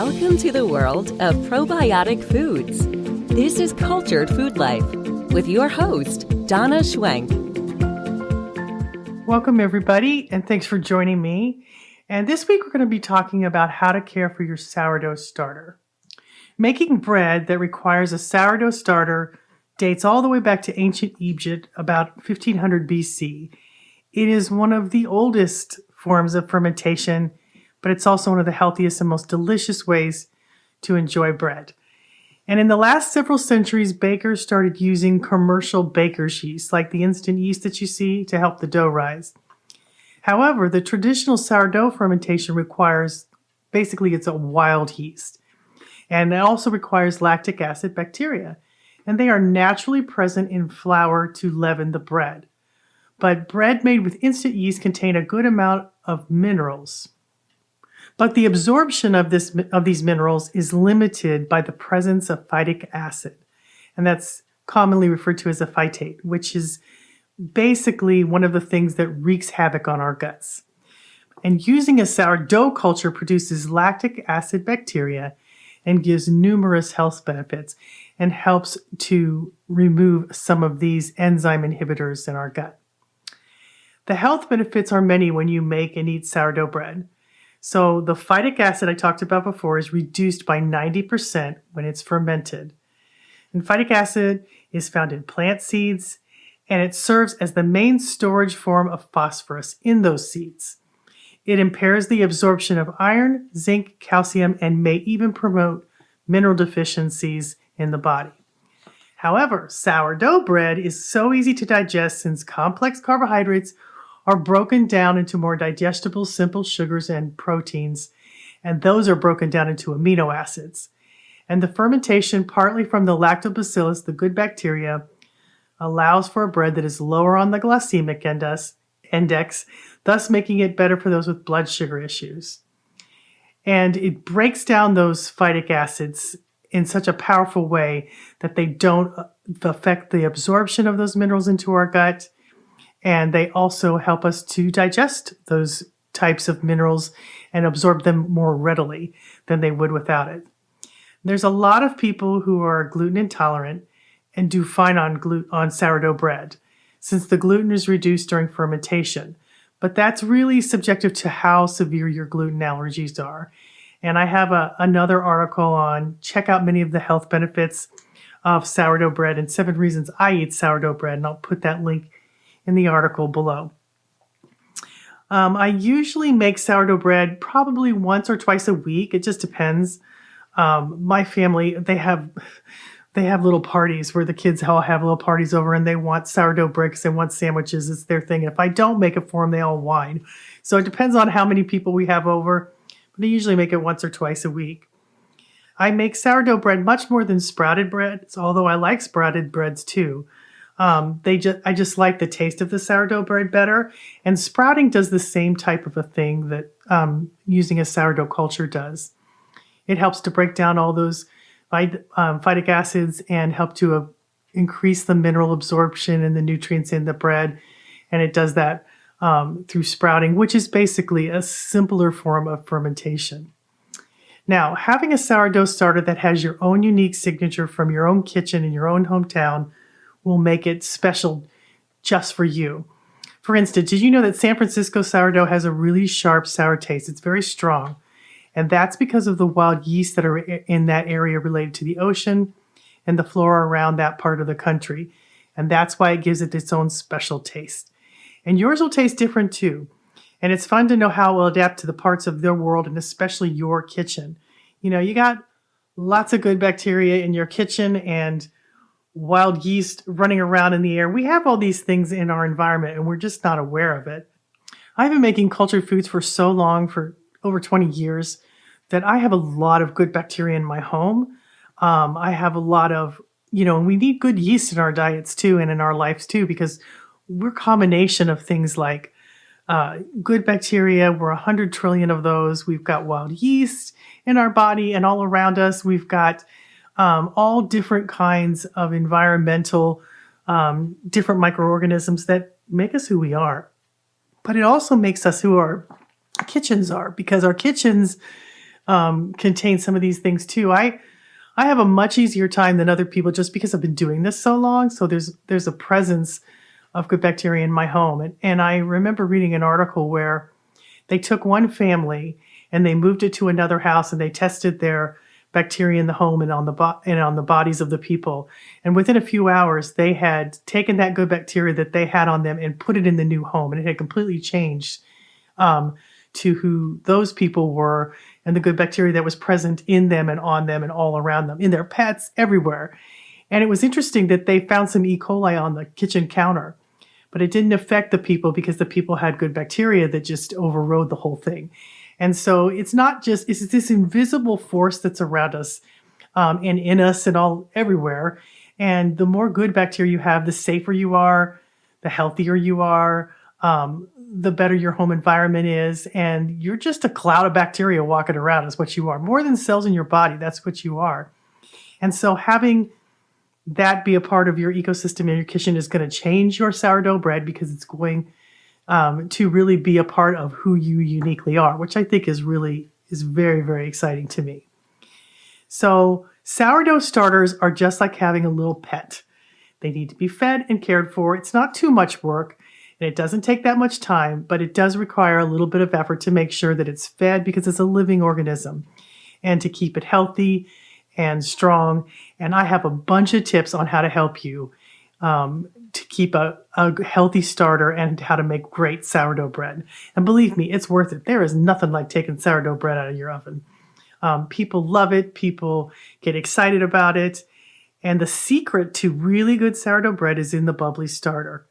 Welcome to the world of probiotic foods. This is Cultured Food Life with your host, Donna Schwenk. Welcome, everybody, and thanks for joining me. And this week we're going to be talking about how to care for your sourdough starter. Making bread that requires a sourdough starter dates all the way back to ancient Egypt, about 1500 BC. It is one of the oldest forms of fermentation, but it's also one of the healthiest and most delicious ways to enjoy bread. And in the last several centuries, bakers started using commercial baker's yeast, like the instant yeast that you see, to help the dough rise. However, the traditional sourdough fermentation requires, basically it's a wild yeast. And it also requires lactic acid bacteria. And they are naturally present in flour to leaven the bread. But bread made with instant yeast contain a good amount of minerals. But the absorption of these minerals is limited by the presence of phytic acid. And that's commonly referred to as a phytate, which is basically one of the things that wreaks havoc on our guts. And using a sourdough culture produces lactic acid bacteria and gives numerous health benefits and helps to remove some of these enzyme inhibitors in our gut. The health benefits are many when you make and eat sourdough bread. So the phytic acid I talked about before is reduced by 90% when it's fermented. And phytic acid is found in plant seeds, and it serves as the main storage form of phosphorus in those seeds. It impairs the absorption of iron, zinc, calcium, and may even promote mineral deficiencies in the body. However, sourdough bread is so easy to digest since complex carbohydrates are broken down into more digestible, simple sugars and proteins, and those are broken down into amino acids. And the fermentation, partly from the lactobacillus, the good bacteria, allows for a bread that is lower on the glycemic index, thus making it better for those with blood sugar issues. And it breaks down those phytic acids in such a powerful way that they don't affect the absorption of those minerals into our gut. And they also help us to digest those types of minerals and absorb them more readily than they would without it. There's a lot of people who are gluten intolerant and do fine on sourdough bread, since the gluten is reduced during fermentation. But that's really subjective to how severe your gluten allergies are. And I have another article on check out many of the health benefits of sourdough bread and 7 reasons I eat sourdough bread, and I'll put that link in the article below. I usually make sourdough bread probably once or twice a week. It just depends. My family, they have little parties where the kids all have little parties over and they want sourdough bread because they want sandwiches. It's their thing. If I don't make it for them, they all whine. So it depends on how many people we have over, but I usually make it once or twice a week. I make sourdough bread much more than sprouted bread, although I like sprouted breads too. I just like the taste of the sourdough bread better. And sprouting does the same type of a thing that using a sourdough culture does. It helps to break down all those phytic acids and help to increase the mineral absorption and the nutrients in the bread. And it does that through sprouting, which is basically a simpler form of fermentation. Now, having a sourdough starter that has your own unique signature from your own kitchen in your own hometown will make it special just for you. For instance, did you know that San Francisco sourdough has a really sharp sour taste? It's very strong. And that's because of the wild yeast that are in that area related to the ocean and the flora around that part of the country. And that's why it gives it its own special taste. And yours will taste different too. And it's fun to know how it will adapt to the parts of their world and especially your kitchen. You know, you got lots of good bacteria in your kitchen and wild yeast running around in the air. We have all these things in our environment and we're just not aware of it. I've been making cultured foods for so long, for over 20 years, that I have a lot of good bacteria in my home. I have a lot of, and we need good yeast in our diets too and in our lives too, because we're a combination of things like good bacteria. We're 100 trillion of those. We've got wild yeast in our body and all around us. We've got all different kinds of environmental, different microorganisms that make us who we are. But it also makes us who our kitchens are, because our kitchens contain some of these things too. I have a much easier time than other people just because I've been doing this so long. So there's a presence of good bacteria in my home. And I remember reading an article where they took one family and they moved it to another house and they tested their bacteria in the home and on the bodies of the people. And within a few hours, they had taken that good bacteria that they had on them and put it in the new home. And it had completely changed to who those people were and the good bacteria that was present in them and on them and all around them, in their pets, everywhere. And it was interesting that they found some E. coli on the kitchen counter, but it didn't affect the people because the people had good bacteria that just overrode the whole thing. And so it's this invisible force that's around us and in us and all everywhere. And the more good bacteria you have, the safer you are, the healthier you are, the better your home environment is. And you're just a cloud of bacteria walking around is what you are. More than cells in your body, that's what you are. And so having that be a part of your ecosystem in your kitchen is going to change your sourdough bread because it's going to really be a part of who you uniquely are, which I think is very, very exciting to me. So sourdough starters are just like having a little pet. They need to be fed and cared for. It's not too much work and it doesn't take that much time, but it does require a little bit of effort to make sure that it's fed because it's a living organism and to keep it healthy and strong. And I have a bunch of tips on how to help you to keep a healthy starter and how to make great sourdough bread. And believe me, it's worth it. There is nothing like taking sourdough bread out of your oven. People love it. People get excited about it. And the secret to really good sourdough bread is in the bubbly starter.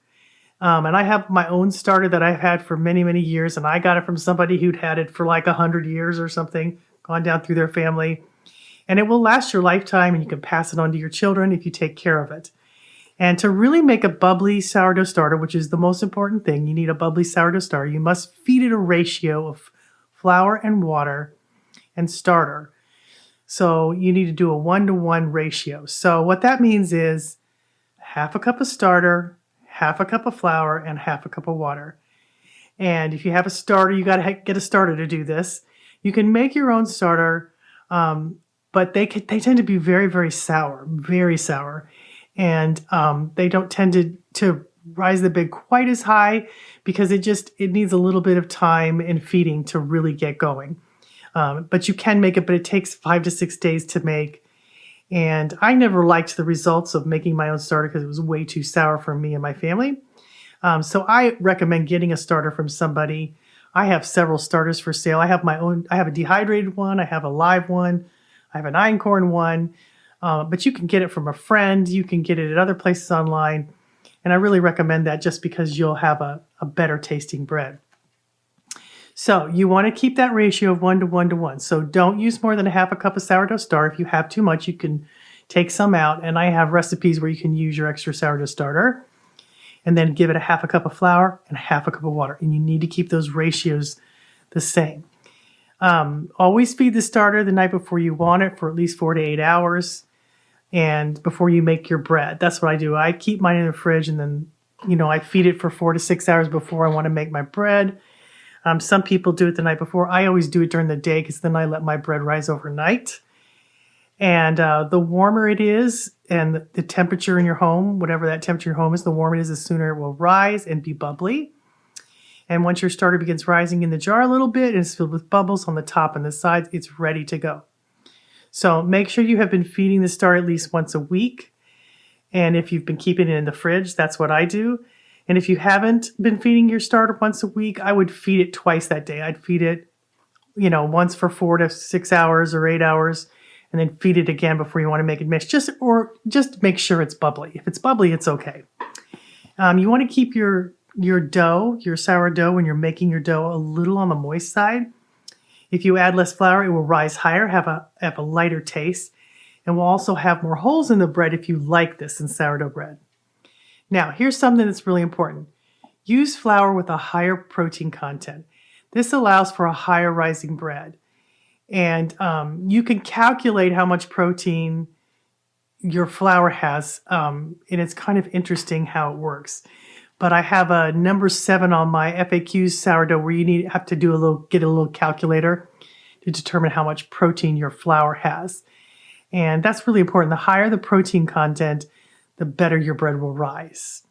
And I have my own starter that I've had for many, many years. And I got it from somebody who'd had it for like 100 years or something, gone down through their family. And it will last your lifetime and you can pass it on to your children if you take care of it. And to really make a bubbly sourdough starter, which is the most important thing, you need a bubbly sourdough starter. You must feed it a ratio of flour and water and starter. So you need to do a 1-to-1 ratio. So what that means is half a cup of starter, half a cup of flour, and half a cup of water. And if you have a starter, you got to get a starter to do this. You can make your own starter, but they tend to be very, very sour, and they don't tend to rise the bed quite as high because it needs a little bit of time and feeding to really get going. But you can make it, but it takes 5 to 6 days to make. And I never liked the results of making my own starter because it was way too sour for me and my family. So I recommend getting a starter from somebody. I have several starters for sale. I have my own. I have a dehydrated one. I have a live one. I have an einkorn one. But you can get it from a friend. You can get it at other places online. And I really recommend that just because you'll have a better tasting bread. So you want to keep that ratio of 1-to-1-to-1. So don't use more than a half a cup of sourdough starter. If you have too much, you can take some out. And I have recipes where you can use your extra sourdough starter and then give it a half a cup of flour and a half a cup of water. And you need to keep those ratios the same. Always feed the starter the night before you want it for at least 4 to 8 hours. And before you make your bread, that's what I do. I keep mine in the fridge and then, I feed it for 4 to 6 hours before I want to make my bread. Some people do it the night before. I always do it during the day because then I let my bread rise overnight. And the warmer it is and the temperature in your home, whatever that temperature in your home is, the warmer it is, the sooner it will rise and be bubbly. And once your starter begins rising in the jar a little bit and it's filled with bubbles on the top and the sides, it's ready to go. So make sure you have been feeding the starter at least once a week. And if you've been keeping it in the fridge, that's what I do. And if you haven't been feeding your starter once a week, I would feed it twice that day. I'd feed it, once for 4 to 6 hours or 8 hours, and then feed it again before you want to make it mix. Just make sure it's bubbly. If it's bubbly, it's okay. You want to keep your dough, your sourdough, when you're making your dough, a little on the moist side. If you add less flour, it will rise higher, have a lighter taste, and will also have more holes in the bread if you like this in sourdough bread. Now, here's something that's really important. Use flour with a higher protein content. This allows for a higher rising bread. And you can calculate how much protein your flour has, and it's kind of interesting how it works. But I have a number 7 on my FAQs sourdough where you have to get a little calculator to determine how much protein your flour has. And that's really important. The higher the protein content, the better your bread will rise.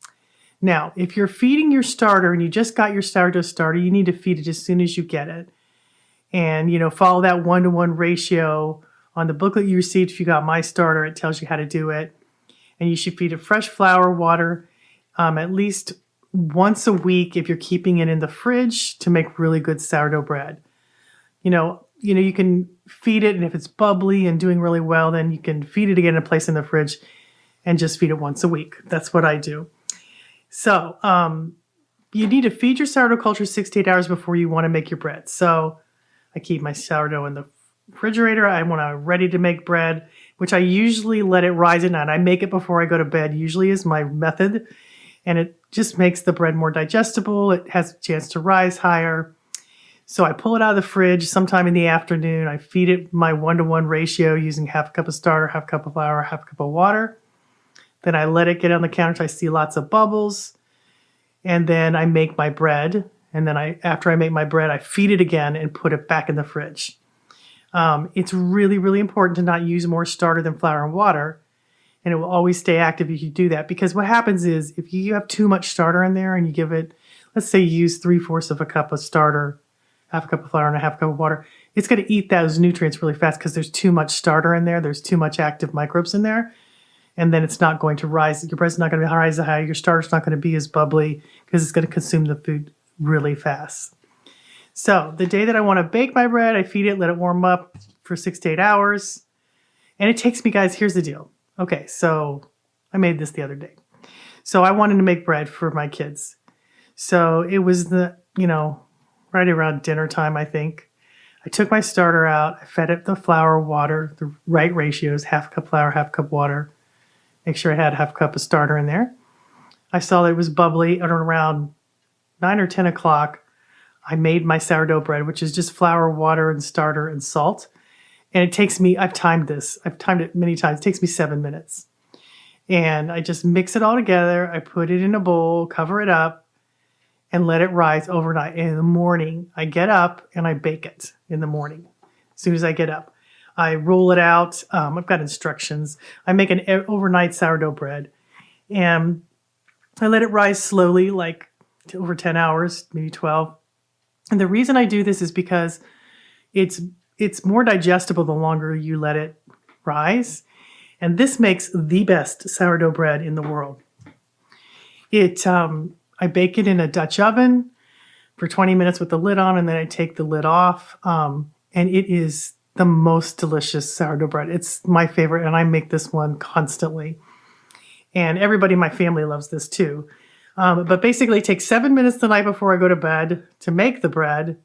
Now, if you're feeding your starter and you just got your sourdough starter, you need to feed it as soon as you get it. And, follow that 1-to-1 ratio on the booklet you received. If you got my starter, it tells you how to do it. And you should feed it fresh flour, water, at least once a week if you're keeping it in the fridge to make really good sourdough bread. You can feed it, and if it's bubbly and doing really well, then you can feed it again and place it in the fridge and just feed it once a week. That's what I do. So you need to feed your sourdough culture 6 to 8 hours before you want to make your bread. So I keep my sourdough in the refrigerator. When I'm ready to make bread, which I usually let it rise at night. I make it before I go to bed, usually is my method. And it just makes the bread more digestible. It has a chance to rise higher. So I pull it out of the fridge sometime in the afternoon. I feed it my 1-to-1 ratio using half a cup of starter, half a cup of flour, half a cup of water. Then I let it get on the counter. I see lots of bubbles. And then I make my bread. And then after I make my bread, I feed it again and put it back in the fridge. It's really, really important to not use more starter than flour and water. And it will always stay active if you do that. Because what happens is if you have too much starter in there and you give it, let's say you use 3/4 of a cup of starter, half a cup of flour and a half cup of water, it's going to eat those nutrients really fast because there's too much starter in there. There's too much active microbes in there. And then it's not going to rise. Your bread's not going to rise as high. Your starter's not going to be as bubbly because it's going to consume the food really fast. So the day that I want to bake my bread, I feed it, let it warm up for 6 to 8 hours. And it takes me, guys, here's the deal. Okay, so I made this the other day. So I wanted to make bread for my kids. So it was right around dinner time, I think. I took my starter out. I fed it the flour, water, the right ratios, half a cup flour, half a cup water. Make sure I had half a cup of starter in there. I saw that it was bubbly at around 9 or 10 o'clock. I made my sourdough bread, which is just flour, water, and starter and salt. And it takes me, I've timed this. I've timed it many times. It takes me 7 minutes. And I just mix it all together. I put it in a bowl, cover it up, and let it rise overnight. And in the morning, I get up and I bake it in the morning. As soon as I get up, I roll it out. I've got instructions. I make an overnight sourdough bread. And I let it rise slowly, like over 10 hours, maybe 12. And the reason I do this is because it's more digestible the longer you let it rise. And this makes the best sourdough bread in the world. I bake it in a Dutch oven for 20 minutes with the lid on, and then I take the lid off. And it is the most delicious sourdough bread. It's my favorite, and I make this one constantly. And everybody in my family loves this too. But basically, it takes 7 minutes the night before I go to bed to make the bread.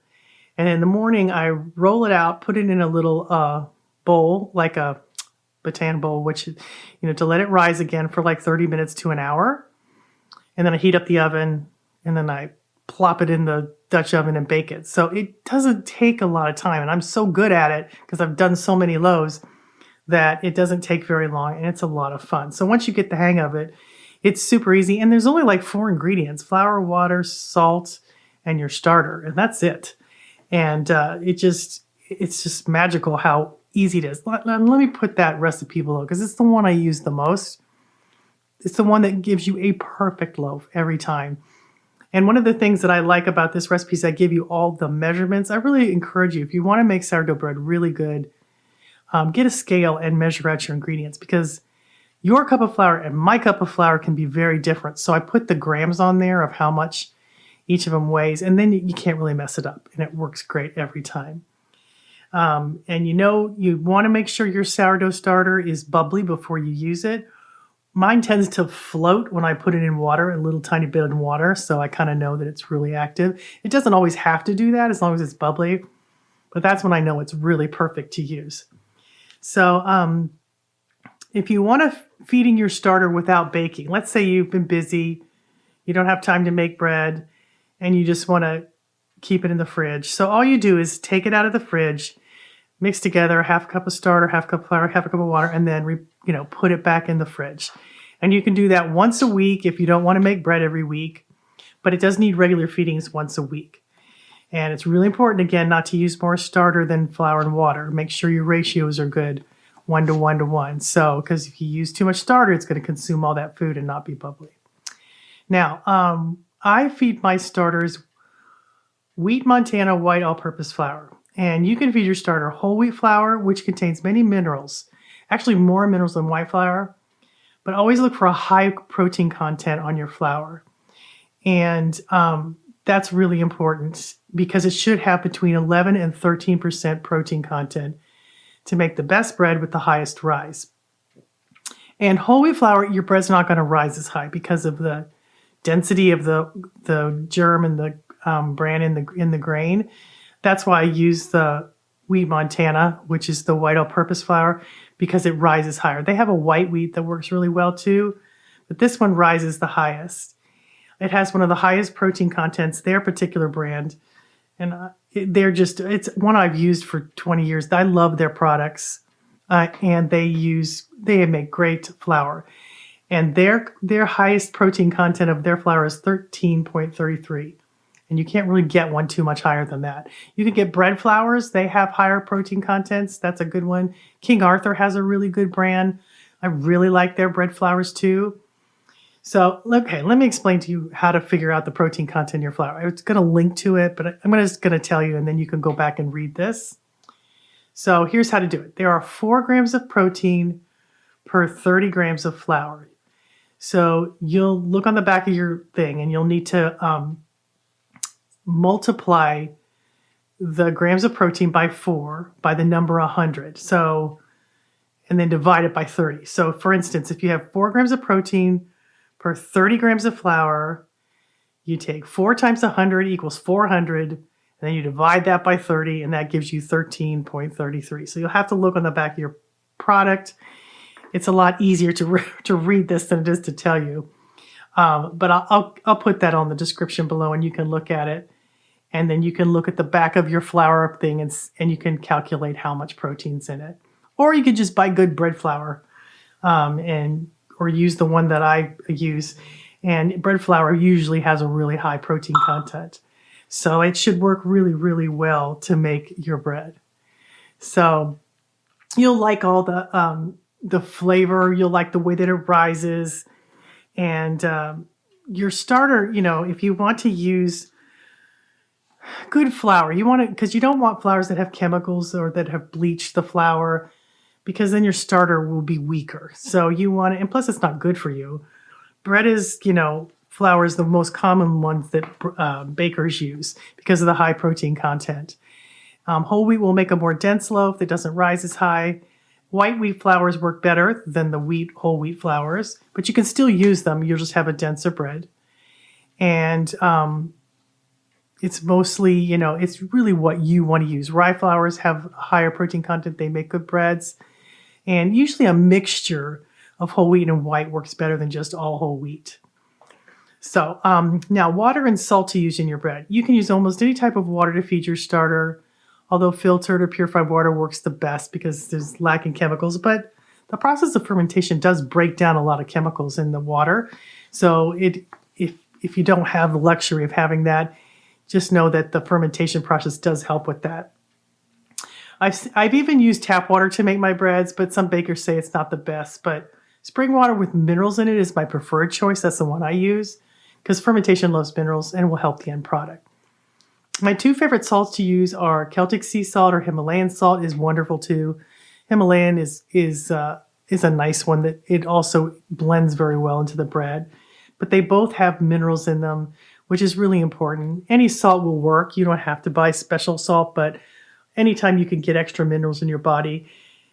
And in the morning, I roll it out, put it in a little bowl, like a baton bowl, which, to let it rise again for like 30 minutes to an hour. And then I heat up the oven, and then I plop it in the Dutch oven and bake it. So it doesn't take a lot of time. And I'm so good at it because I've done so many loaves that it doesn't take very long, and it's a lot of fun. So once you get the hang of it, it's super easy. And there's only like 4 ingredients: flour, water, salt, and your starter. And that's it. And it's just magical how easy it is. Let me put that recipe below because it's the one I use the most. It's the one that gives you a perfect loaf every time. And one of the things that I like about this recipe is I give you all the measurements. I really encourage you, if you want to make sourdough bread really good, get a scale and measure out your ingredients, because your cup of flour and my cup of flour can be very different. So I put the grams on there of how much each of them weighs, and then you can't really mess it up, and it works great every time. And you want to make sure your sourdough starter is bubbly before you use it. Mine tends to float when I put it in water, a little tiny bit in water, so I kind of know that it's really active. It doesn't always have to do that as long as it's bubbly, but that's when I know it's really perfect to use. So if you want to feeding your starter without baking, let's say you've been busy, you don't have time to make bread, and you just want to keep it in the fridge. So all you do is take it out of the fridge, mix together half a cup of starter, half a cup of flour, half a cup of water, and then put it back in the fridge. And you can do that once a week if you don't want to make bread every week, but it does need regular feedings once a week. And it's really important, again, not to use more starter than flour and water. Make sure your ratios are good, 1 to 1 to 1. So, because if you use too much starter, it's going to consume all that food and not be bubbly. Now, I feed my starters wheat Montana white all-purpose flour. And you can feed your starter whole wheat flour, which contains many minerals, actually more minerals than white flour, but always look for a high protein content on your flour. And that's really important because it should have between 11 and 13% protein content to make the best bread with the highest rise. And whole wheat flour, your bread's not going to rise as high because of the density of the germ and the bran in the grain. That's why I use the wheat Montana, which is the white all-purpose flour, because it rises higher. They have a white wheat that works really well too, but this one rises the highest. It has one of the highest protein contents, their particular brand, and it's one I've used for 20 years. I love their products, and they make great flour. And their highest protein content of their flour is 13.33. And you can't really get one too much higher than that. You can get bread flours. They have higher protein contents. That's a good one. King Arthur has a really good brand. I really like their bread flours too. So, okay, let me explain to you how to figure out the protein content in your flour. It's going to link to it, but I'm just going to tell you, and then you can go back and read this. So here's how to do it. There are 4 grams of protein per 30 grams of flour. So you'll look on the back of your thing, and you'll need to multiply the grams of protein by 4 by the number 100. So, and then divide it by 30. So for instance, if you have 4 grams of protein per 30 grams of flour, you take 4 times 100 equals 400, and then you divide that by 30, and that gives you 13.33. So you'll have to look on the back of your product. It's a lot easier to read this than it is to tell you. But I'll put that on the description below, and you can look at it. And then you can look at the back of your flour thing, and you can calculate how much protein's in it. Or you could just buy good bread flour, or use the one that I use. And bread flour usually has a really high protein content. So it should work really, really well to make your bread. So you'll like all the flavor. You'll like the way that it rises. And your starter, if you want to use good flour, because you don't want flours that have chemicals or that have bleached the flour, because then your starter will be weaker. So you want it, and plus it's not good for you. Bread is, flour is the most common ones that bakers use because of the high protein content. Whole wheat will make a more dense loaf that doesn't rise as high. White wheat flours work better than the whole wheat flours, but you can still use them. You'll just have a denser bread. And it's mostly, it's really what you want to use. Rye flours have higher protein content. They make good breads. And usually a mixture of whole wheat and white works better than just all whole wheat. So now water and salt to use in your bread. You can use almost any type of water to feed your starter, although filtered or purified water works the best because there's lacking chemicals. But the process of fermentation does break down a lot of chemicals in the water. So if you don't have the luxury of having that, just know that the fermentation process does help with that. I've even used tap water to make my breads, but some bakers say it's not the best. But spring water with minerals in it is my preferred choice. That's the one I use because fermentation loves minerals and will help the end product. My 2 favorite salts to use are Celtic sea salt or Himalayan salt is wonderful too. Himalayan is a nice one that it also blends very well into the bread. But they both have minerals in them, which is really important. Any salt will work. You don't have to buy special salt, but anytime you can get extra minerals in your body,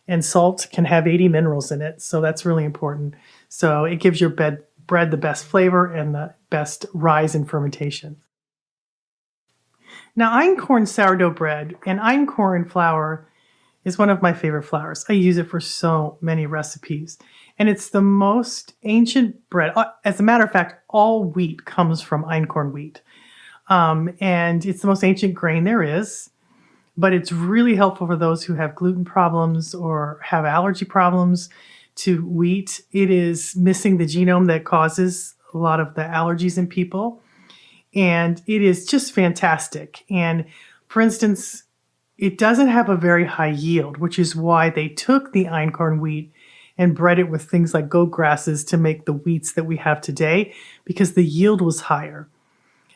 and salt can have 80 minerals in it, so that's really important. So it gives your bread the best flavor and the best rise in fermentation. Now, einkorn sourdough bread and einkorn flour is one of my favorite flours. I use it for so many recipes. And it's the most ancient bread. As a matter of fact, all wheat comes from einkorn wheat. And it's the most ancient grain there is. But it's really helpful for those who have gluten problems or have allergy problems to wheat. It is missing the genome that causes a lot of the allergies in people. and it is just fantastic. And for instance, it doesn't have a very high yield, which is why they took the einkorn wheat and bred it with things like goat grasses to make the wheats that we have today, because the yield was higher.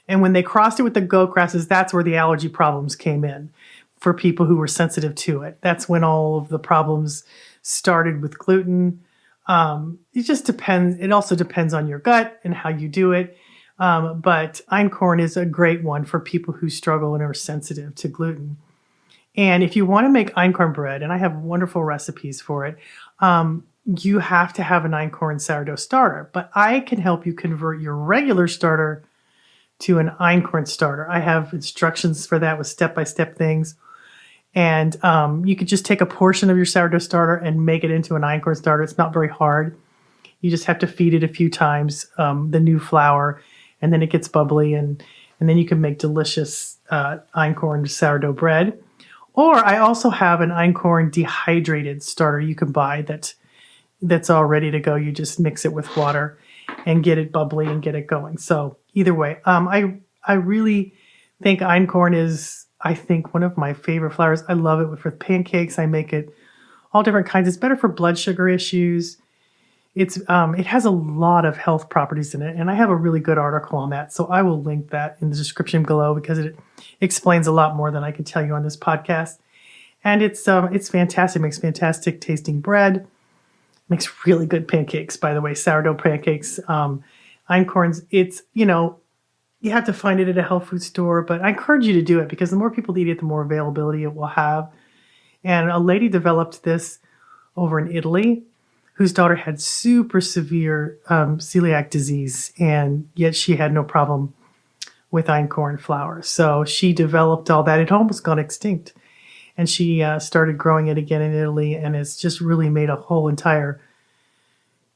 And when they crossed it with the goat grasses, that's where the allergy problems came in for people who were sensitive to it. That's when all of the problems started with gluten. It just depends. It also depends on your gut and how you do it. But einkorn is a great one for people who struggle and are sensitive to gluten. And if you want to make einkorn bread, and I have wonderful recipes for it, you have to have an einkorn sourdough starter. But I can help you convert your regular starter to an einkorn starter. I have instructions for that with step-by-step things. And you could just take a portion of your sourdough starter and make it into an einkorn starter. It's not very hard. You just have to feed it a few times, the new flour, and then it gets bubbly, and then you can make delicious einkorn sourdough bread. Or I also have an einkorn dehydrated starter you can buy that's all ready to go. You just mix it with water and get it bubbly and get it going. So either way, I really think einkorn is, I think, one of my favorite flours. I love it for pancakes. I make it all different kinds. It's better for blood sugar issues. It has a lot of health properties in it, and I have a really good article on that. So I will link that in the description below because it explains a lot more than I can tell you on this podcast. And it's fantastic. It makes fantastic tasting bread. Makes really good pancakes, by the way, sourdough pancakes. Einkorns, you have to find it at a health food store, but I encourage you to do it because the more people eat it, the more availability it will have. And a lady developed this over in Italy whose daughter had super severe celiac disease, and yet she had no problem with einkorn flour. So she developed all that. It had almost gone extinct. And she started growing it again in Italy, and it's just really made a whole entire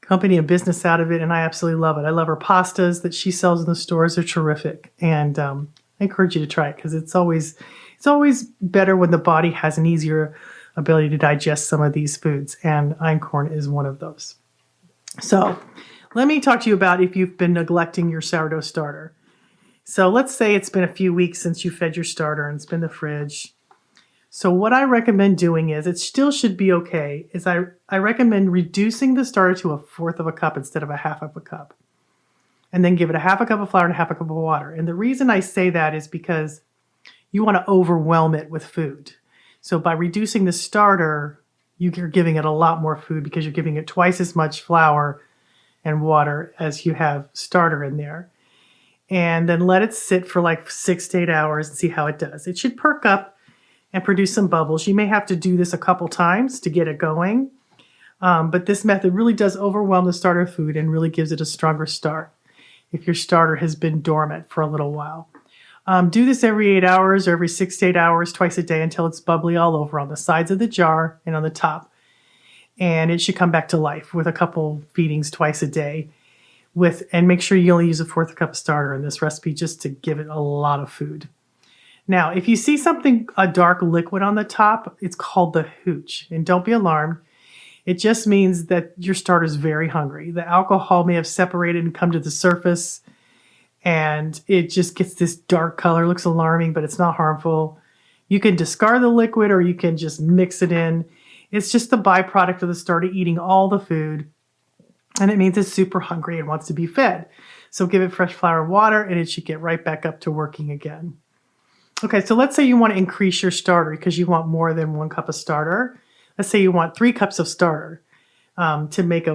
company and business out of it, and I absolutely love it. I love her pastas that she sells in the stores. They're terrific, and I encourage you to try it because it's always better when the body has an easier ability to digest some of these foods, and einkorn is one of those. So let me talk to you about if you've been neglecting your sourdough starter. So let's say it's been a few weeks since you fed your starter and it's been in the fridge. So what I recommend doing is, it still should be okay, is I recommend reducing the starter to 1/4 of a cup instead of 1/2 of a cup. And then give it 1/2 a cup of flour and 1/2 a cup of water. And the reason I say that is because you want to overwhelm it with food. So by reducing the starter, you're giving it a lot more food because you're giving it twice as much flour and water as you have starter in there. And then let it sit for like 6 to 8 hours and see how it does. It should perk up and produce some bubbles. You may have to do this a couple times to get it going. But this method really does overwhelm the starter food and really gives it a stronger start if your starter has been dormant for a little while. Do this every 8 hours or every 6 to 8 hours, twice a day until it's bubbly all over on the sides of the jar and on the top. And it should come back to life with a couple feedings twice a day. And make sure you only use 1/4 cup of starter in this recipe just to give it a lot of food. Now, if you see a dark liquid on the top, it's called the hooch. And don't be alarmed. It just means that your starter is very hungry. The alcohol may have separated and come to the surface, and it just gets this dark color. It looks alarming, but it's not harmful. You can discard the liquid or you can just mix it in. It's just the byproduct of the starter eating all the food, and it means it's super hungry and wants to be fed. So give it fresh flour and water, and it should get right back up to working again. Okay, so let's say you want to increase your starter because you want more than 1 cup of starter. Let's say you want 3 cups of starter to make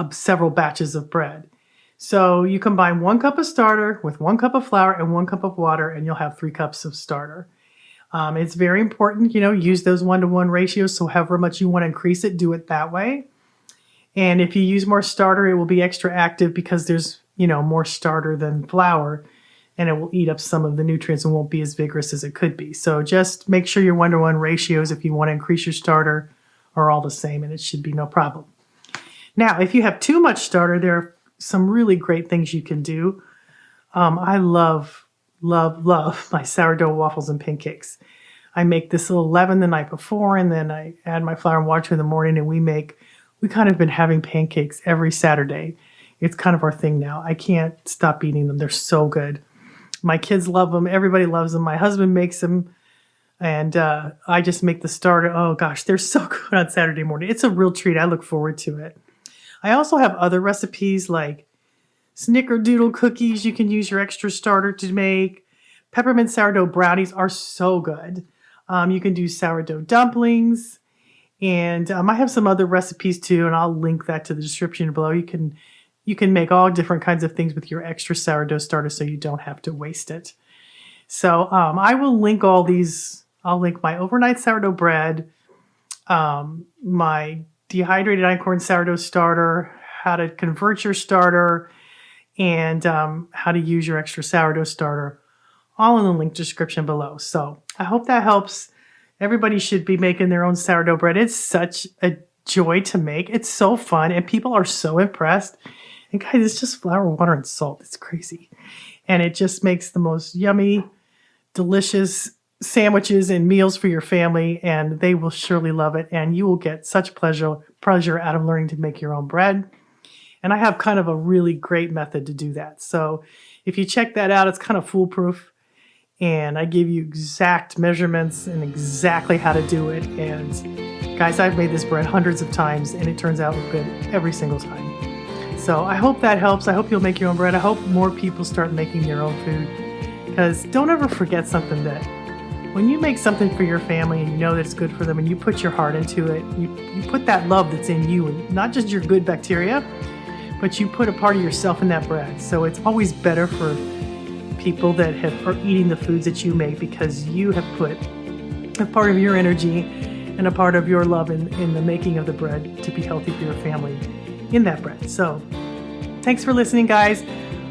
several batches of bread. So you combine 1 cup of starter with 1 cup of flour and 1 cup of water, and you'll have 3 cups of starter. It's very important, use those 1-to-1 ratios. So however much you want to increase it, do it that way. And if you use more starter, it will be extra active because there's, more starter than flour, and it will eat up some of the nutrients and won't be as vigorous as it could be. So just make sure your 1-to-1 ratios, if you want to increase your starter, are all the same, and it should be no problem. Now, if you have too much starter, there are some really great things you can do. I love my sourdough waffles and pancakes. I make this little leaven the night before, and then I add my flour and water in the morning, and we kind of been having pancakes every Saturday. It's kind of our thing now. I can't stop eating them. They're so good. My kids love them. Everybody loves them. My husband makes them. And I just make the starter. Oh gosh, they're so good on Saturday morning. It's a real treat. I look forward to it. I also have other recipes like snickerdoodle cookies you can use your extra starter to make. Peppermint sourdough brownies are so good. You can do sourdough dumplings. And I have some other recipes too, and I'll link that to the description below. You can make all different kinds of things with your extra sourdough starter so you don't have to waste it. So I will link all these. I'll link my overnight sourdough bread, my dehydrated einkorn sourdough starter, how to convert your starter, and how to use your extra sourdough starter, all in the link description below. So I hope that helps. Everybody should be making their own sourdough bread. It's such a joy to make. It's so fun, and people are so impressed. And guys, it's just flour, water, and salt. It's crazy. And it just makes the most yummy, delicious sandwiches and meals for your family, and they will surely love it. And you will get such pleasure out of learning to make your own bread. And I have kind of a really great method to do that. So if you check that out, it's kind of foolproof. And I give you exact measurements and exactly how to do it. And guys, I've made this bread hundreds of times, and it turns out good every single time. So I hope that helps. I hope you'll make your own bread. I hope more people start making their own food. Because don't ever forget something, that when you make something for your family and you know that it's good for them and you put your heart into it, you put that love that's in you, and not just your good bacteria, but you put a part of yourself in that bread. So it's always better for people that are eating the foods that you make, because you have put a part of your energy and a part of your love in the making of the bread to be healthy for your family in that bread. So thanks for listening, guys.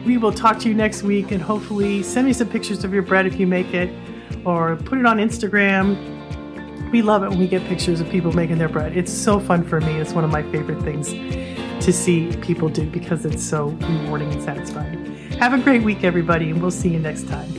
We will talk to you next week, and hopefully send me some pictures of your bread if you make it, or put it on Instagram. We love it when we get pictures of people making their bread. It's so fun for me. It's one of my favorite things to see people do, because it's so rewarding and satisfying. Have a great week, everybody, and we'll see you next time.